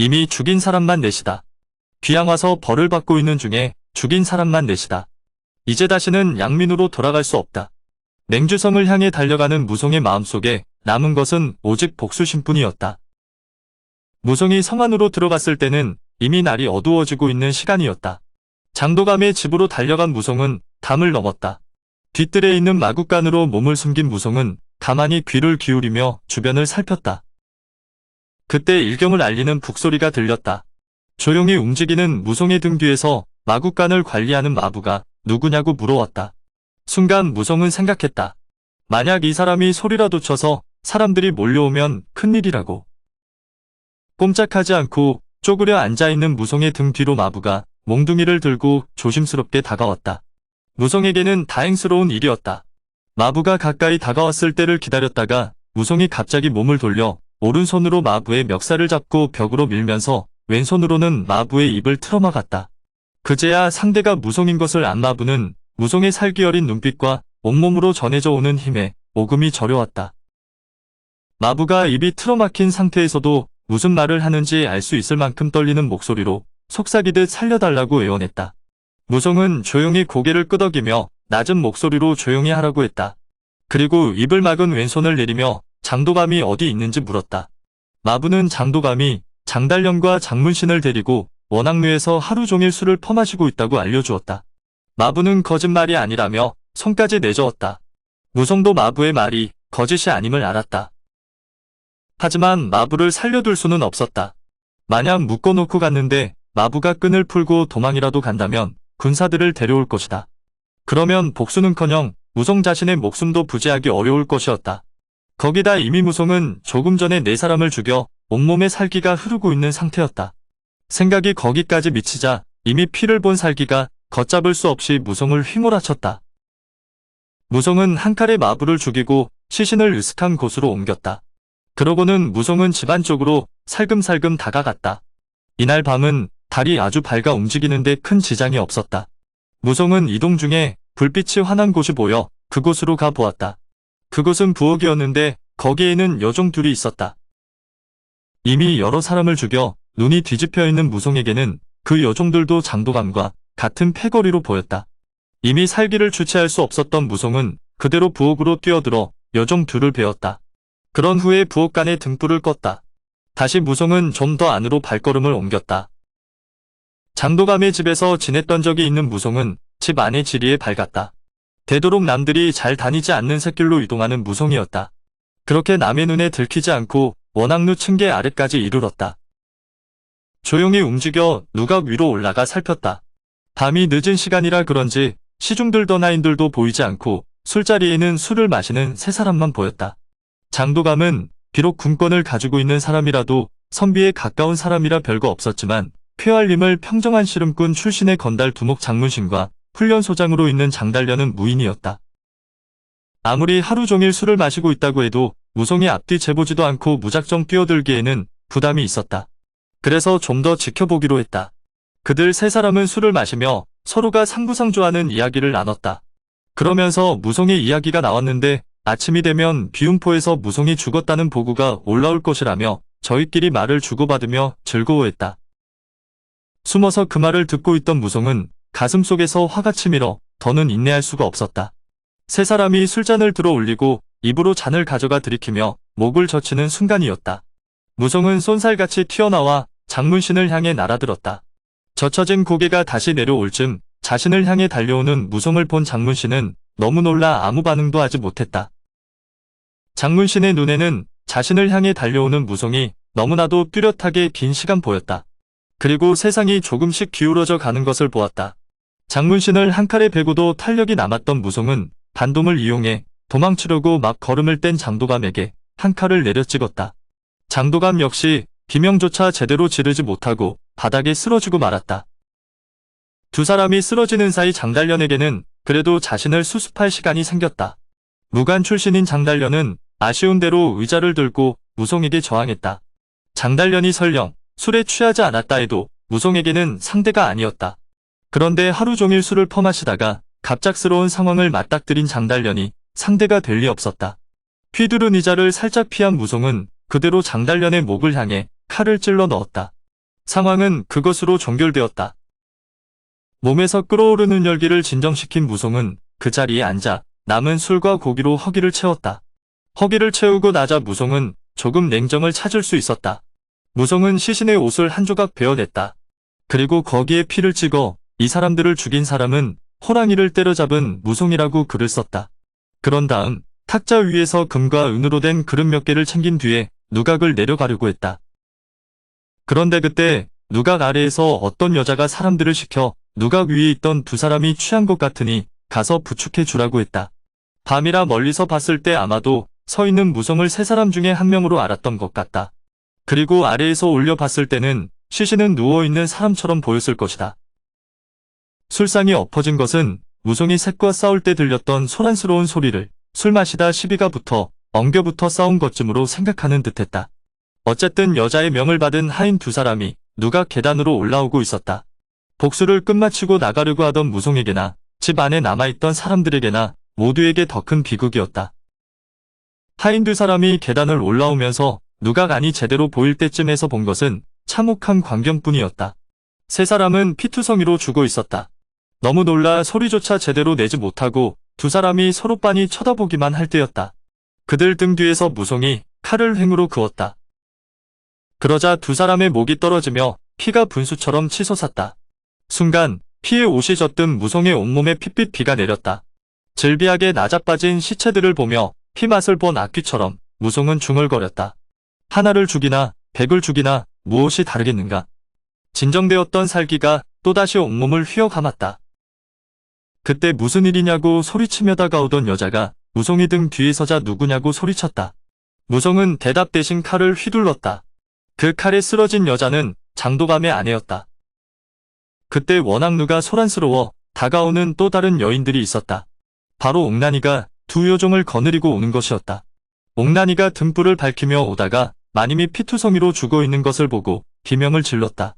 이미 죽인 사람만 넷이다. 귀양 와서 벌을 받고 있는 중에 죽인 사람만 넷이다. 이제 다시는 양민으로 돌아갈 수 없다. 맹주성을 향해 달려가는 무송의 마음속에 남은 것은 오직 복수심뿐이었다. 무송이 성 안으로 들어갔을 때는 이미 날이 어두워지고 있는 시간이었다. 장도감의 집으로 달려간 무송은 담을 넘었다. 뒤뜰에 있는 마굿간으로 몸을 숨긴 무송은 가만히 귀를 기울이며 주변을 살폈다. 그때 일경을 알리는 북소리가 들렸다. 조용히 움직이는 무송의 등 뒤에서 마굿간을 관리하는 마부가 누구냐고 물어왔다. 순간 무송은 생각했다. 만약 이 사람이 소리라도 쳐서 사람들이 몰려오면 큰일이라고. 꼼짝하지 않고 쪼그려 앉아있는 무송의 등 뒤로 마부가 몽둥이를 들고 조심스럽게 다가왔다. 무송에게는 다행스러운 일이었다. 마부가 가까이 다가왔을 때를 기다렸다가 무송이 갑자기 몸을 돌려 오른손으로 마부의 멱살을 잡고 벽으로 밀면서 왼손으로는 마부의 입을 틀어막았다. 그제야 상대가 무송인 것을 안 마부는 무송의 살기 어린 눈빛과 온몸으로 전해져 오는 힘에 오금이 저려왔다. 마부가 입이 틀어막힌 상태에서도 무슨 말을 하는지 알 수 있을 만큼 떨리는 목소리로 속삭이듯 살려달라고 애원했다. 무송은 조용히 고개를 끄덕이며 낮은 목소리로 조용히 하라고 했다. 그리고 입을 막은 왼손을 내리며 장도감이 어디 있는지 물었다. 마부는 장도감이 장달련과 장문신을 데리고 원악묘에서 하루 종일 술을 퍼마시고 있다고 알려주었다. 마부는 거짓말이 아니라며 손까지 내저었다. 무송도 마부의 말이 거짓이 아님을 알았다. 하지만 마부를 살려둘 수는 없었다. 만약 묶어놓고 갔는데 마부가 끈을 풀고 도망이라도 간다면 군사들을 데려올 것이다. 그러면 복수는커녕 무송 자신의 목숨도 부지하기 어려울 것이었다. 거기다 이미 무송은 조금 전에 네 사람을 죽여 온몸에 살기가 흐르고 있는 상태였다. 생각이 거기까지 미치자 이미 피를 본 살기가 걷잡을 수 없이 무송을 휘몰아쳤다. 무송은 한 칼에 마부를 죽이고 시신을 으슥한 곳으로 옮겼다. 그러고는 무송은 집 안쪽으로 살금살금 다가갔다. 이날 밤은 달이 아주 밝아 움직이는데 큰 지장이 없었다. 무송은 이동 중에 불빛이 환한 곳이 보여 그곳으로 가보았다. 그곳은 부엌이었는데 거기에는 여종 둘이 있었다. 이미 여러 사람을 죽여 눈이 뒤집혀 있는 무송에게는 그 여종들도 장도감과 같은 패거리로 보였다. 이미 살기를 주체할 수 없었던 무송은 그대로 부엌으로 뛰어들어 여종 둘을 베었다. 그런 후에 부엌간에 등불을 껐다. 다시 무송은 좀 더 안으로 발걸음을 옮겼다. 장도감의 집에서 지냈던 적이 있는 무송은 집 안의 지리에 밝았다. 되도록 남들이 잘 다니지 않는 샛길로 이동하는 무송이었다. 그렇게 남의 눈에 들키지 않고 원악루 층계 아래까지 이르렀다. 조용히 움직여 누각 위로 올라가 살폈다. 밤이 늦은 시간이라 그런지 시중들도 나인들도 보이지 않고 술자리에는 술을 마시는 세 사람만 보였다. 장도감은 비록 군권을 가지고 있는 사람이라도 선비에 가까운 사람이라 별거 없었지만 폐활림을 평정한 씨름꾼 출신의 건달 두목 장문신과 훈련소장으로 있는 장달련은 무인이었다. 아무리 하루 종일 술을 마시고 있다고 해도 무송이 앞뒤 재보지도 않고 무작정 뛰어들기에는 부담이 있었다. 그래서 좀 더 지켜보기로 했다. 그들 세 사람은 술을 마시며 서로가 상부상조하는 이야기를 나눴다. 그러면서 무송의 이야기가 나왔는데 아침이 되면 비운포에서 무송이 죽었다는 보고가 올라올 것이라며 저희끼리 말을 주고받으며 즐거워했다. 숨어서 그 말을 듣고 있던 무송은 가슴속에서 화가 치밀어 더는 인내할 수가 없었다. 세 사람이 술잔을 들어 올리고 입으로 잔을 가져가 들이키며 목을 젖히는 순간이었다. 무송은 쏜살같이 튀어나와 장문신을 향해 날아들었다. 젖혀진 고개가 다시 내려올 즈음 자신을 향해 달려오는 무송을 본 장문신은 너무 놀라 아무 반응도 하지 못했다. 장문신의 눈에는 자신을 향해 달려오는 무송이 너무나도 뚜렷하게 긴 시간 보였다. 그리고 세상이 조금씩 기울어져 가는 것을 보았다. 장문신을 한 칼에 베고도 탄력이 남았던 무송은 반동을 이용해 도망치려고 막 걸음을 뗀 장도감에게 한 칼을 내려찍었다. 장도감 역시 비명조차 제대로 지르지 못하고 바닥에 쓰러지고 말았다. 두 사람이 쓰러지는 사이 장달련에게는 그래도 자신을 수습할 시간이 생겼다. 무관 출신인 장달련은 아쉬운 대로 의자를 들고 무송에게 저항했다. 장달련이 설령 술에 취하지 않았다 해도 무송에게는 상대가 아니었다. 그런데 하루 종일 술을 퍼마시다가 갑작스러운 상황을 맞닥뜨린 장달련이 상대가 될 리 없었다. 휘두른 의자를 살짝 피한 무송은 그대로 장달련의 목을 향해 칼을 찔러 넣었다. 상황은 그것으로 종결되었다. 몸에서 끓어오르는 열기를 진정시킨 무송은 그 자리에 앉아 남은 술과 고기로 허기를 채웠다. 허기를 채우고 나자 무송은 조금 냉정을 찾을 수 있었다. 무송은 시신의 옷을 한 조각 베어냈다. 그리고 거기에 피를 찍어 이 사람들을 죽인 사람은 호랑이를 때려잡은 무송이라고 글을 썼다. 그런 다음 탁자 위에서 금과 은으로 된 그릇 몇 개를 챙긴 뒤에 누각을 내려가려고 했다. 그런데 그때 누각 아래에서 어떤 여자가 사람들을 시켜 누각 위에 있던 두 사람이 취한 것 같으니 가서 부축해 주라고 했다. 밤이라 멀리서 봤을 때 아마도 서 있는 무송을 세 사람 중에 한 명으로 알았던 것 같다. 그리고 아래에서 올려 봤을 때는 시신은 누워있는 사람처럼 보였을 것이다. 술상이 엎어진 것은 무송이 셋과 싸울 때 들렸던 소란스러운 소리를 술 마시다 시비가 붙어 엉겨붙어 싸운 것쯤으로 생각하는 듯했다. 어쨌든 여자의 명을 받은 하인 두 사람이 누각 계단으로 올라오고 있었다. 복수를 끝마치고 나가려고 하던 무송에게나 집 안에 남아있던 사람들에게나 모두에게 더 큰 비극이었다. 하인 두 사람이 계단을 올라오면서 누각 안이 제대로 보일 때쯤에서 본 것은 참혹한 광경뿐이었다. 세 사람은 피투성이로 죽어 있었다. 너무 놀라 소리조차 제대로 내지 못하고 두 사람이 서로 빤히 쳐다보기만 할 때였다. 그들 등 뒤에서 무송이 칼을 횡으로 그었다. 그러자 두 사람의 목이 떨어지며 피가 분수처럼 치솟았다. 순간 피에 옷이 젖든 무송의 온몸에 핏빛 비가 내렸다. 질비하게 나자빠진 시체들을 보며 피맛을 본 악귀처럼 무송은 중얼거렸다. 하나를 죽이나 100을 죽이나 무엇이 다르겠는가. 진정되었던 살기가 또다시 온몸을 휘어감았다. 그때 무슨 일이냐고 소리치며 다가오던 여자가 무송이 등 뒤에 서자 누구냐고 소리쳤다. 무송은 대답 대신 칼을 휘둘렀다. 그 칼에 쓰러진 여자는 장도감의 아내였다. 그때 워낙 누가 소란스러워 다가오는 또 다른 여인들이 있었다. 바로 옥난이가 두 요종을 거느리고 오는 것이었다. 옥난이가 등불을 밝히며 오다가 마님이 피투성이로 죽어있는 것을 보고 비명을 질렀다.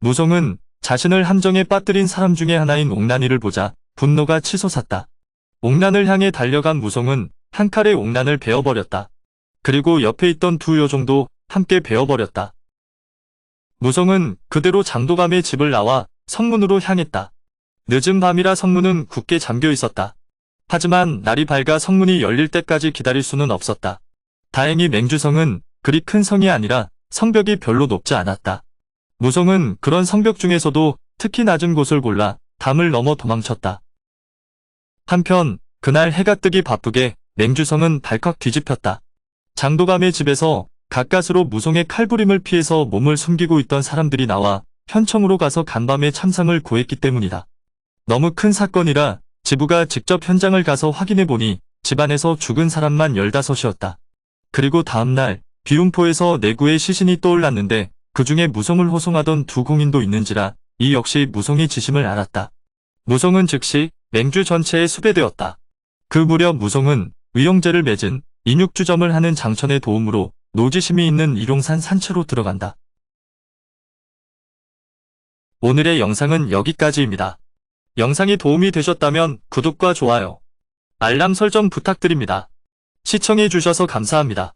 무송은 자신을 함정에 빠뜨린 사람 중에 하나인 옥난이를 보자 분노가 치솟았다. 옥난을 향해 달려간 무송은 한 칼에 옥난을 베어버렸다. 그리고 옆에 있던 두 요종도 함께 베어버렸다. 무송은 그대로 장도감의 집을 나와 성문으로 향했다. 늦은 밤이라 성문은 굳게 잠겨 있었다. 하지만 날이 밝아 성문이 열릴 때까지 기다릴 수는 없었다. 다행히 맹주성은 그리 큰 성이 아니라 성벽이 별로 높지 않았다. 무송은 그런 성벽 중에서도 특히 낮은 곳을 골라 담을 넘어 도망쳤다. 한편 그날 해가 뜨기 바쁘게 맹주성은 발칵 뒤집혔다. 장도감의 집에서 가까스로 무송의 칼부림을 피해서 몸을 숨기고 있던 사람들이 나와 현청으로 가서 간밤에 참상을 고했기 때문이다. 너무 큰 사건이라 지부가 직접 현장을 가서 확인해보니 집안에서 죽은 사람만 15이었다. 그리고 다음날 비운포에서 내구의 시신이 떠올랐는데 그 중에 무송을 호송하던 두 공인도 있는지라 이 역시 무송이 지심을 알았다. 무송은 즉시 맹주 전체에 수배되었다. 그 무렵 무송은 의용제를 맺은 인육주점을 하는 장천의 도움으로 노지심이 있는 일용산 산채로 들어간다. 오늘의 영상은 여기까지입니다. 영상이 도움이 되셨다면 구독과 좋아요, 알람 설정 부탁드립니다. 시청해주셔서 감사합니다.